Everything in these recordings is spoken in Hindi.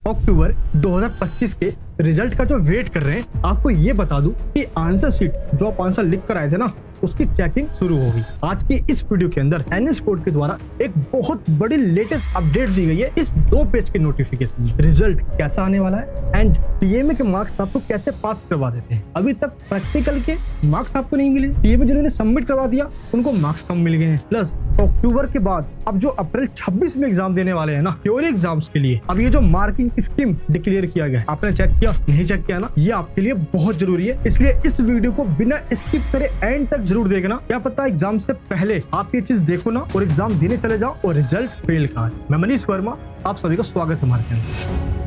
अक्टूबर 2025 के रिजल्ट का जो वेट कर रहे हैं, आपको ये बता दूं कि आंसर शीट जो आप आंसर लिख कर आए थे ना, उसकी चेकिंग शुरू होगी। आज की इस वीडियो के अंदर एनएस बोर्ड के द्वारा एक बहुत बड़ी लेटेस्ट अपडेट दी गई है इस 2 पेज के नोटिफिकेशन में। रिजल्ट कैसा आने वाला है एंड टीएमए के मार्क्स आपको कैसे पास करवा देते हैं। अभी तक प्रैक्टिकल के मार्क्स आपको नहीं मिले, टीएमए जिन्होंने सबमिट करवा दिया उनको मार्क्स कम मिल गए हैं। प्लस अक्टूबर के बाद अब जो अप्रैल 26 में एग्जाम देने वाले हैं ना, थ्योरी एग्जाम्स के लिए, अब ये जो मार्किंग स्कीम डिक्लेयर किया गया है, आपने चेक किया नहीं चेक किया ना, ये आपके लिए बहुत जरूरी है। इसलिए इस वीडियो को बिना स्किप करे एंड तक जरूर देखना। क्या पता एग्जाम से पहले आप ये चीज देखो ना और एग्जाम देने चले जाओ और रिजल्ट फेल का है। मैं मनीष वर्मा, आप सभी का स्वागत है हमारे चैनल।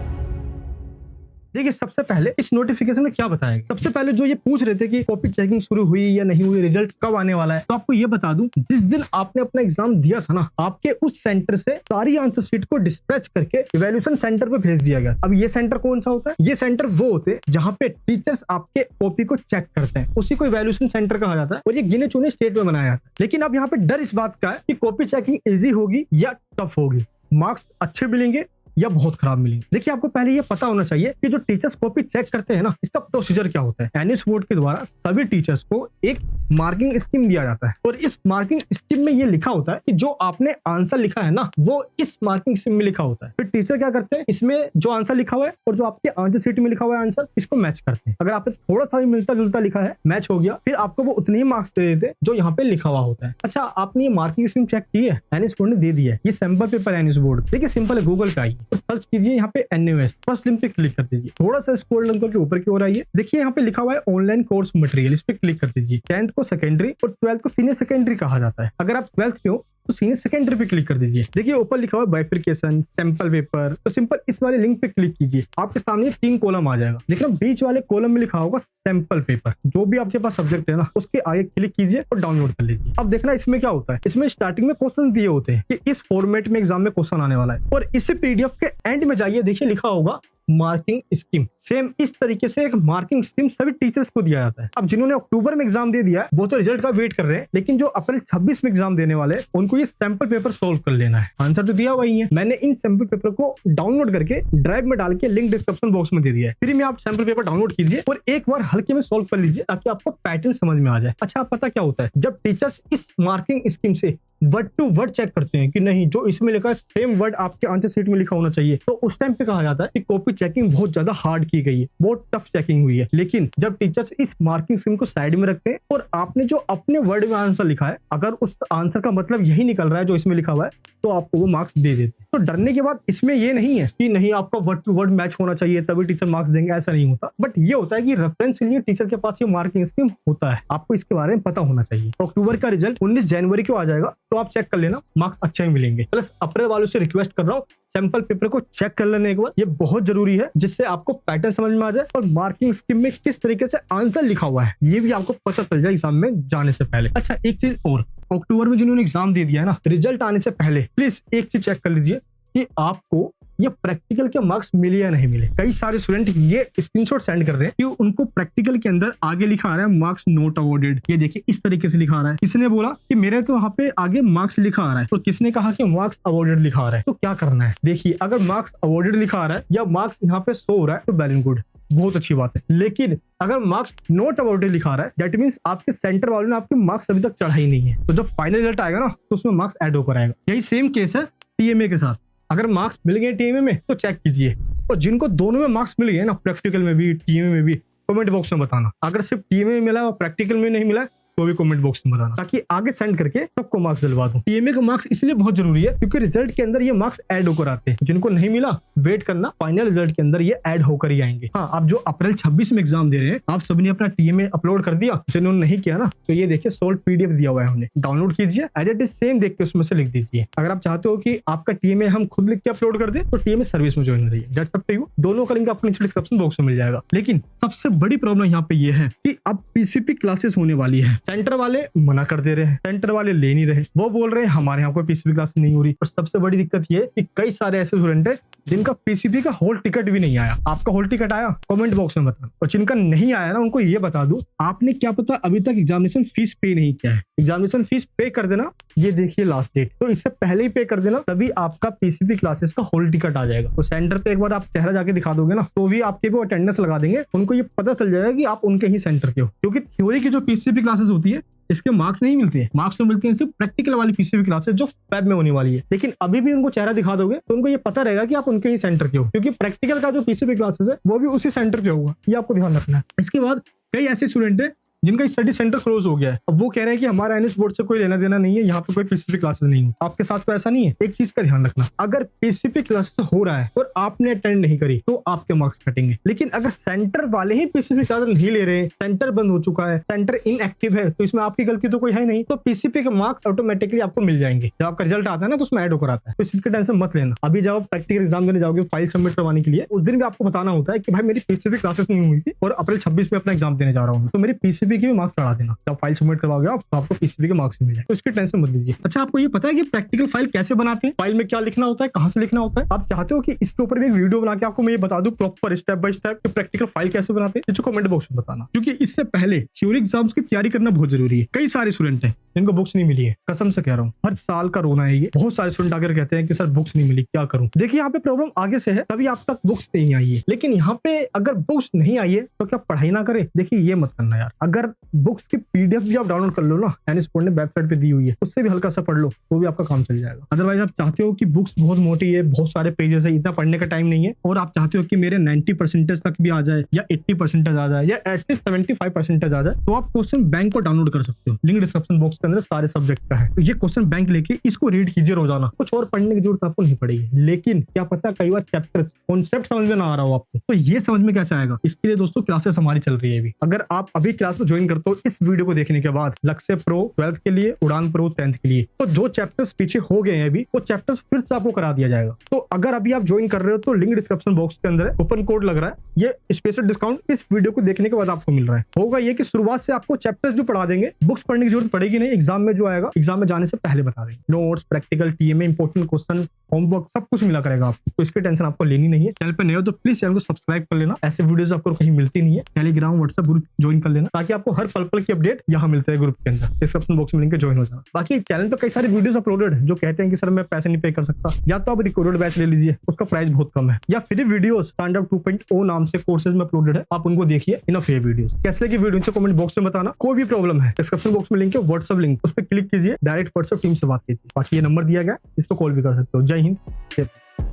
देखिए, सबसे पहले इस नोटिफिकेशन में क्या बताया गया। सबसे पहले जो ये पूछ रहे थे कि कॉपी चेकिंग शुरू हुई या नहीं हुई, रिजल्ट कब आने वाला है, तो आपको ये बता दूं, जिस दिन आपने अपना एग्जाम दिया था ना, आपके उस सेंटर से सारी आंसर शीट को डिस्पैच करके इवैल्यूएशन सेंटर पे भेज दिया गया। अब ये सेंटर कौन सा होता है? ये सेंटर वो होते हैं जहाँ पे टीचर्स आपके कॉपी को चेक करते हैं, उसी को इवैल्यूएशन सेंटर कहा जाता है और ये गिने चुने स्टेट में बनाया जाता है। लेकिन अब यहाँ पे डर इस बात का है कि कॉपी चेकिंग इजी होगी या टफ होगी, मार्क्स अच्छे मिलेंगे या बहुत खराब मिलेंगे। देखिए, आपको पहले ये पता होना चाहिए कि जो टीचर्स कॉपी चेक करते हैं ना, इसका प्रोसीजर क्या होता है। एनएस बोर्ड के द्वारा सभी टीचर्स को एक मार्किंग स्कीम दिया जाता है और इस मार्किंग स्कीम में ये लिखा होता है कि जो आपने आंसर लिखा है ना, वो इस मार्किंग स्कीम में लिखा होता है। फिर टीचर क्या करते हैं, इसमें जो आंसर लिखा हुआ है और जो आपके आंसर शीट में लिखा हुआ है आंसर, इसको मैच करते हैं। अगर आपने थोड़ा सा भी मिलता जुलता लिखा है, मैच हो गया, फिर आपको वो उतने ही मार्क्स दे देते हैं जो यहाँ पे लिखा हुआ होता है। अच्छा, आपने ये मार्किंग स्कीम चेक की है? एनएस बोर्ड ने दे दिया है। ये सैंपल पेपर एनएस बोर्ड, देखिए सिंपल है, गूगल पे आइए और सर्च कीजिए यहाँ पे एनयूएस, फर्स्ट लिंक पे क्लिक कर दीजिए। थोड़ा सा स्क्रॉल डाउन करके ऊपर की ओर आइए, देखिए यहाँ पे लिखा हुआ है ऑनलाइन कोर्स मटेरियल, इस पे क्लिक कर दीजिए। 10th को सेकेंडरी और 12th को सीनियर सेकेंडरी कहा जाता है। अगर आप 12th के हो तो सीनियर सेकेंडरी पे क्लिक कर दीजिए। देखिए ऊपर लिखा हुआ है बाइफिकेशन, सैंपल पेपर, तो सिंपल इस वाले लिंक पे क्लिक कीजिए। आपके सामने 3 कॉलम आ जाएगा। देखना बीच वाले कॉलम में लिखा होगा सैंपल पेपर, जो भी आपके पास सब्जेक्ट है ना, उसके आगे क्लिक कीजिए और डाउनलोड कर लीजिए। अब देखना इसमें क्या होता है, इसमें स्टार्टिंग में क्वेश्चन दिए होते हैं कि इस फॉर्मेट में एग्जाम में क्वेश्चन आने वाला है और इसी पीडीएफ के एंड में जाइए, देखिए लिखा होगा मार्किंग स्कीम। सेम इस तरीके से एक मार्किंग स्कीम सभी टीचर्स को दिया जाता है। अब जिन्होंने अक्टूबर में एग्जाम दे दिया है वो तो रिजल्ट का वेट कर रहे हैं, लेकिन जो अप्रैल 26 में एग्जाम देने वाले हैं उनको ये सैंपल पेपर सोल्व कर लेना है। आंसर तो दिया वही है, मैंने इन सैंपल पेपर को डाउनलोड करके ड्राइव में डाल के लिंक डिस्क्रिप्शन बॉक्स में दे दिया है। फ्री में आप सैंपल पेपर डाउनलोड कीजिए और एक बार हल्के में सोल्व कर लीजिए ताकि आपको पैटर्न समझ में आ जाए। अच्छा, पता क्या होता है, जब टीचर्स इस मार्किंग स्कीम से वर्ड टू वर्ड चेक करते हैं कि नहीं जो इसमें लिखा है सेम वर्ड आपके आंसर शीट में लिखा होना चाहिए, तो उस टाइम पे कहा जाता है कि कॉपी चेकिंग बहुत ज्यादा हार्ड की गई है, बहुत टफ चेकिंग हुई है। लेकिन जब टीचर्स इस मार्किंग स्कीम को साइड में रखते हैं और आपने जो अपने वर्ड में आंसर लिखा है, अगर उस आंसर का मतलब यही निकल रहा है जो इसमें लिखा हुआ है, तो आपको वो मार्क्स दे देते हैं। तो डरने के बाद इसमें ये नहीं है कि नहीं आपका वर्ड टू वर्ड मैच होना चाहिए तभी टीचर मार्क्स देंगे, ऐसा नहीं होता। बट ये होता है कि रेफरेंस के लिए टीचर के पास ये मार्किंग स्कीम होता है, आपको इसके बारे में पता होना चाहिए। अक्टूबर का रिजल्ट 19 जनवरी को आ जाएगा, तो आप चेक कर लेना, मार्क्स अच्छे ही मिलेंगे। प्लस अप्रैल वालों से रिक्वेस्ट कर रहा हूँ, सैंपल पेपर को चेक कर लेने एक बार, ये बहुत जरूरी है, जिससे आपको पैटर्न समझ में आ जाए और मार्किंग स्कीम में किस तरीके से आंसर लिखा हुआ है ये भी आपको पता चल जाए एग्जाम में जाने से पहले। अच्छा, एक चीज और, अक्टूबर में जिन्होंने एग्जाम दे दिया है ना, रिजल्ट आने से पहले प्लीज एक चीज चेक कर लीजिए कि आपको ये प्रैक्टिकल के मार्क्स मिले या नहीं मिले। कई सारे स्टूडेंट ये स्क्रीनशॉट सेंड कर रहे हैं कि उनको प्रैक्टिकल के अंदर आगे लिखा आ रहा है मार्क्स नॉट अवॉर्डेड। ये देखिए इस तरीके से लिखा आ रहा है। किसने बोला कि मेरे तो यहाँ पे आगे मार्क्स लिखा आ रहा है, तो किसने कहा कि मार्क्स अवॉर्डेड लिखा आ रहा है। तो क्या करना है, देखिए अगर मार्क्स अवॉर्डेड लिखा आ रहा है या मार्क्स यहाँ पे शो हो रहा है तो वेल एंड गुड, बहुत अच्छी बात है। लेकिन अगर मार्क्स नॉट अवॉर्डेड लिखा रहा है, दैट मींस आपके सेंटर वालों ने आपके मार्क्स अभी तक चढ़ा ही नहीं है, तो जब फाइनल रिजल्ट आएगा ना तो उसमें मार्क्स ऐड होकर आएगा। यही सेम केस है टीएमए के साथ। अगर मार्क्स मिल गए टीएमए में तो चेक कीजिए, और जिनको दोनों में मार्क्स मिल गए ना, प्रैक्टिकल में भी टीएमए में भी, कमेंट बॉक्स में बताना। अगर सिर्फ टीएमए में मिला और प्रैक्टिकल में नहीं मिला तो भी कमेंट बॉक्स में बताना, ताकि आगे सेंड करके सबको मार्क्स दिलवा दूं। टीएमए का मार्क्स इसलिए बहुत जरूरी है क्योंकि रिजल्ट के अंदर ये मार्क्स ऐड होकर आते हैं। जिनको नहीं मिला वेट करना, फाइनल रिजल्ट के अंदर ये ऐड होकर ही आएंगे। हाँ, आप जो अप्रैल 26 में एग्जाम दे रहे हैं, आप सभी ने अपना टीएमए अपलोड कर दिया। जिन्होंने नहीं किया ना, तो ये देखिए सोल्ड पीडीएफ दिया हुआ है, हमने डाउनलोड कीजिए, एज इट इज सेम देख के उसमें से लिख दीजिए। अगर आप चाहते हो कि आपका टीएमए हम खुद लिख के अपलोड कर दे तो टीएमए सर्विस में ज्वाइन हो जाइए, दैट्स अप टू यू। दोनों का लिंक आपको नीचे डिस्क्रिप्शन बॉक्स में मिल जाएगा। लेकिन सबसे बड़ी प्रॉब्लम यहाँ पे ये है कि अब पीसीपी क्लासेस होने वाली है सेंटर वाले मना कर दे रहे हैं, सेंटर वाले ले नहीं रहे, वो बोल रहे हैं हमारे यहाँ कोई पीसीबी क्लासेस नहीं हो रही। और सबसे बड़ी दिक्कत ये कि कई सारे ऐसे स्टूडेंट है जिनका पीसीबी का हॉल टिकट भी नहीं आया। आपका हॉल टिकट आया? कमेंट बॉक्स में बताना। और जिनका नहीं आया ना, उनको ये बता दूं, आपने क्या पता अभी तक एग्जामिनेशन फीस पे नहीं किया है। एग्जामिनेशन फीस पे कर देना, ये देखिए लास्ट डेट, तो इससे पहले ही पे कर देना, तभी आपका पीसीबी क्लासेस का हॉल टिकट आ जाएगा। तो सेंटर पे एक बार आप चेहरा जाके दिखा दोगे ना, तो भी आपके वो अटेंडेंस लगा देंगे, उनको ये पता चल जाएगा कि आप उनके ही सेंटर के हो। क्योंकि थ्योरी की जो पीसीबी क्लासेस होती है इसके मार्क्स नहीं मिलते हैं, मार्क्स तो मिलते हैं सिर्फ प्रैक्टिकल वाली पीसीबी क्लासेस जो फैब में होने वाली है। लेकिन अभी भी उनको चेहरा दिखा दोगे तो उनको ये पता रहेगा कि आप उनके ही सेंटर के हो, क्योंकि प्रैक्टिकल का जो पीसीबी क्लासेस है वो भी उसी सेंटर पे होगा। ये आपको ध्यान रखना है। इसके बाद कई ऐसे स्टूडेंट है जिनका स्टडी सेंटर क्लोज हो गया है। अब वो कह रहे हैं कि हमारा एनएस बोर्ड से कोई लेना देना नहीं है, यहाँ पे कोई पीसीबी क्लासेस नहीं है। आपके साथ तो ऐसा नहीं है। एक चीज का ध्यान रखना, अगर पीसीबी क्लासेस हो रहा है और आपने अटेंड नहीं करी तो आपके मार्क्स कटेंगे। लेकिन अगर सेंटर वाले ही पीसीबी क्लासेस नहीं ले रहे, सेंटर बंद हो चुका है, सेंटर इनएक्टिव है, तो इसमें आपकी गलती तो कोई है नहीं, तो पीसीबी के मार्क्स ऑटोमेटिकली आपको मिल जाएंगे। जब आपका रिजल्ट आता है ना तो उसमें ऐड होकर आता है। तो इस चीज की टेंशन मत लेना। अभी जब आप प्रैक्टिकल एग्जाम देने जाओगे फाइल सबमिट करवाने के लिए, उस दिन भी आपको बताना होता है कि भाई मेरी पीसीबी क्लासेस नहीं हुई थी और अप्रैल 26 में अपना एग्जाम देने जा रहा हूँ, तो मेरी पीसीबी की भी मार्क्स चढ़ा देना। जब फाइल सबमिट करवाओगे आप तो आपको पीसीबी के मार्क्स मिल जाए, तो इसकी टेंशन मत लीजिए। अच्छा, आपको ये पता है कि प्रैक्टिकल फाइल कैसे बनाते हैं? फाइल में क्या लिखना होता है, कहां से लिखना होता है? आप चाहते हो कि इसके ऊपर भी एक वीडियो बना के आपको मैं ये बता दूं प्रॉपर स्टेप बाय स्टेप कि प्रैक्टिकल फाइल कैसे बनाते हैं? तो कमेंट बॉक्स में बताना, क्योंकि इससे पहले थ्योरी एग्जाम्स की तैयारी करना बहुत जरूरी है। कई सारे स्टूडेंट हैं जिनको बुक्स नहीं मिली है, कसम से कह रहा हूँ, हर साल का रोना है ये। बहुत सारे स्टूडेंट आकर कहते हैं कि सर बुक्स नहीं मिली, क्या करूं? देखिए यहाँ पे प्रॉब्लम आगे से है, तभी आप तक बुक्स नहीं आई है। लेकिन यहाँ पे अगर बुक्स नहीं आई है तो क्या पढ़ाई ना करे? देखिए ये मत करना यार। अगर बुक्स की पीडीएफ भी आप डाउनलोड कर लो ना, एनएस बोर्ड ने वेबसाइट पे दी हुई है, उससे भी हल्का सा पढ़ लो तो भी आपका काम चल जाएगा। अदरवाइज आप चाहते हो कि बुक्स बहुत मोटी है, बहुत सारे पेजेस है, इतना पढ़ने का टाइम नहीं है, और आप चाहते हो कि मेरे 90% तक भी आ जाए या 80% आ जाए या एटलीस्ट 75% आ जाए, तो आप क्वेश्चन बैंक को डाउनलोड कर सकते हो। लिंक डिस्क्रिप्शन बॉक्स के अंदर सारे सब्जेक्ट का है। तो ये क्वेश्चन बैंक लेके इसको रीड कीजिए रोजाना, कुछ और पढ़ने की जरूरत आपको नहीं पड़ेगी। लेकिन क्या पता कई बार चैप्टर कॉन्सेप्ट समझ में ना आ रहा हो आपको, तो ये समझ में कैसे आएगा? इसके लिए दोस्तों क्लासेस हमारी चल रही है अभी। अगर आप अभी क्लास में ज्वाइन करते हो इस वीडियो को देखने के बाद, लक्ष्य प्रो 12th के लिए, उड़ान प्रो 10th के लिए, तो जो चैप्टर्स पीछे हो गए हैं अभी, वो चैप्टर्स फिर से आपको करा दिया जाएगा। तो अगर अभी आप ज्वाइन कर रहे हो तो लिंक डिस्क्रिप्शन बॉक्स के अंदर है, कूपन कोड लग रहा है, ये स्पेशल डिस्काउंट इस वीडियो को देखने के बाद आपको मिल रहा है। होगा ये कि शुरुआत से आपको चैप्टर्स जो पढ़ा देंगे, बुक्स पढ़ने की जरूरत पड़ेगी नहीं। एग्जाम में जो आएगा, एग्जाम में जाने से पहले बता देंगे। Notes, practical, TMA, important question, homework, सब कुछ मिला करेगा आपको। तो इसकी टेंशन आपको लेनी नहीं है। चैनल पे नए हो तो प्लीज चैनल को सब्सक्राइब कर लेना, ऐसे वीडियोस आपको कहीं मिलती नहीं है। टेलीग्राम, व्हाट्सएप ग्रुप ज्वाइन कर लेना, ताकि आपको हर पल पल की अपडेट यहाँ मिलते हैं ग्रुप के अंदर। डिस्क्रिप्शन बॉक्स में लिंक ज्वाइन हो जाना। बाकी चैनल पे कई सारे वीडियोस अपलोडेड जो कहते हैं कि सर मैं पैसे नहीं पे कर सकता, या तो आप रिकॉर्डेड बैच ले लीजिए, उसका प्राइस बहुत कम है, या फ्री वीडियोस स्टैंडअप 2.0 नाम से कोर्सेज में अपलोडेड है, आप उनको देखिए। इनफ है वीडियोस। कैसे लगी वीडियो नीचे कमेंट बॉक्स में बताना। कोई भी प्रॉब्लम है डिस्क्रिप्शन बॉक्स में लिंक है, व्हाट्सएप लिंक, उस पर क्लिक कीजिए, डायरेक्ट व्हाट्सएप टीम से बात कीजिए। बाकी ये नंबर दिया गया, इस पर कॉल भी कर सकते हो। जय हिंद।